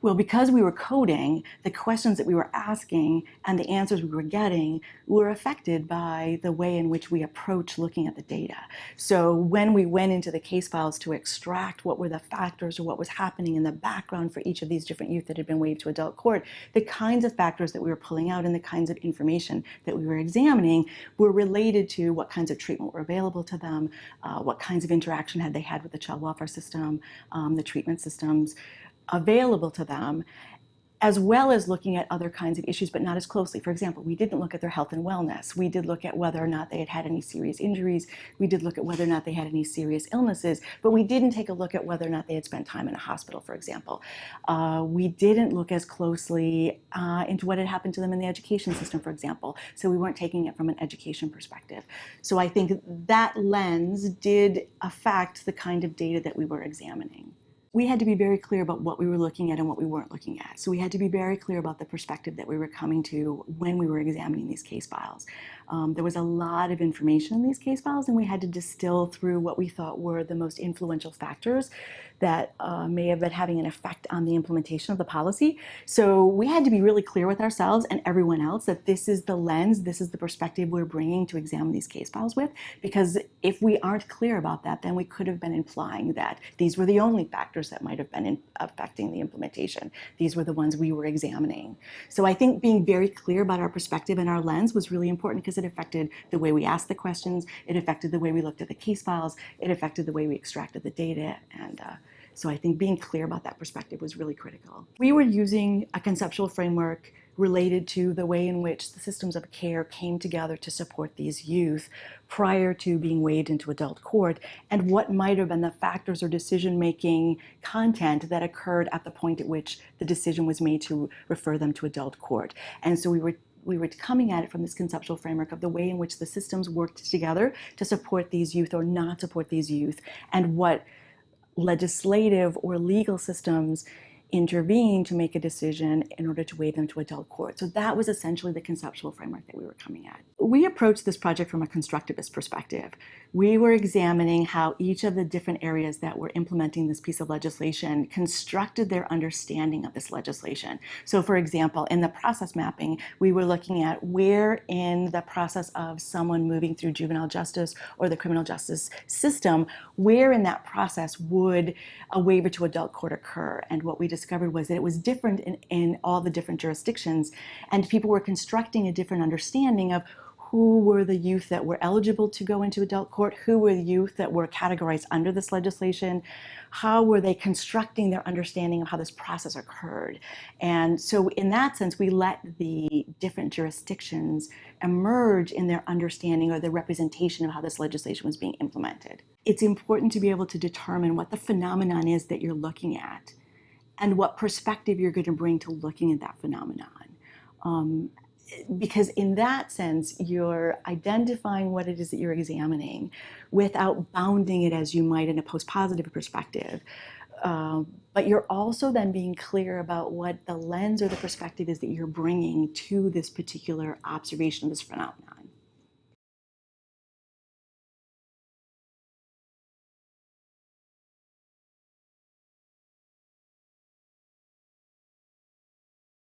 Well, because we were coding, the questions that we were asking and the answers we were getting were affected by the way in which we approach looking at the data. So when we went into the case files to extract what were the factors or what was happening in the background for each of these different youth that had been waived to adult court, the kinds of factors that we were pulling out and the kinds of information that we were examining were related to what kinds of treatment were available to them, what kinds of interaction had they had with the child welfare system, the treatment systems available to them, as well as looking at other kinds of issues, but not as closely. For example, we didn't look at their health and wellness. We did look at whether or not they had had any serious injuries. We did look at whether or not they had any serious illnesses, but we didn't take a look at whether or not they had spent time in a hospital, for example. We didn't look as closely into what had happened to them in the education system, for example. So we weren't taking it from an education perspective. So I think that lens did affect the kind of data that we were examining. We had to be very clear about what we were looking at and what we weren't looking at. So we had to be very clear about the perspective that we were coming to when we were examining these case files. There was a lot of information in these case files, and we had to distill through what we thought were the most influential factors that may have been having an effect on the implementation of the policy. So we had to be really clear with ourselves and everyone else that this is the lens, this is the perspective we're bringing to examine these case files with, because if we aren't clear about that, then we could have been implying that these were the only factors that might have been affecting the implementation. These were the ones we were examining. So I think being very clear about our perspective and our lens was really important because it affected the way we asked the questions, it affected the way we looked at the case files, it affected the way we extracted the data, and so I think being clear about that perspective was really critical. We were using a conceptual framework related to the way in which the systems of care came together to support these youth prior to being waived into adult court, and what might have been the factors or decision-making content that occurred at the point at which the decision was made to refer them to adult court. And so we were coming at it from this conceptual framework of the way in which the systems worked together to support these youth or not support these youth, and what legislative or legal systems intervene to make a decision in order to waive them to adult court. So that was essentially the conceptual framework that we were coming at. We approached this project from a constructivist perspective. We were examining how each of the different areas that were implementing this piece of legislation constructed their understanding of this legislation. So for example, in the process mapping, we were looking at where in the process of someone moving through juvenile justice or the criminal justice system, where in that process would a waiver to adult court occur. And what we discovered was that it was different in all the different jurisdictions, and people were constructing a different understanding of who were the youth that were eligible to go into adult court, who were the youth that were categorized under this legislation, how were they constructing their understanding of how this process occurred. And so in that sense, we let the different jurisdictions emerge in their understanding or their representation of how this legislation was being implemented. It's important to be able to determine what the phenomenon is that you're looking at and what perspective you're going to bring to looking at that phenomenon. Because in that sense, you're identifying what it is that you're examining without bounding it as you might in a post-positive perspective. But you're also then being clear about what the lens or the perspective is that you're bringing to this particular observation of this phenomenon.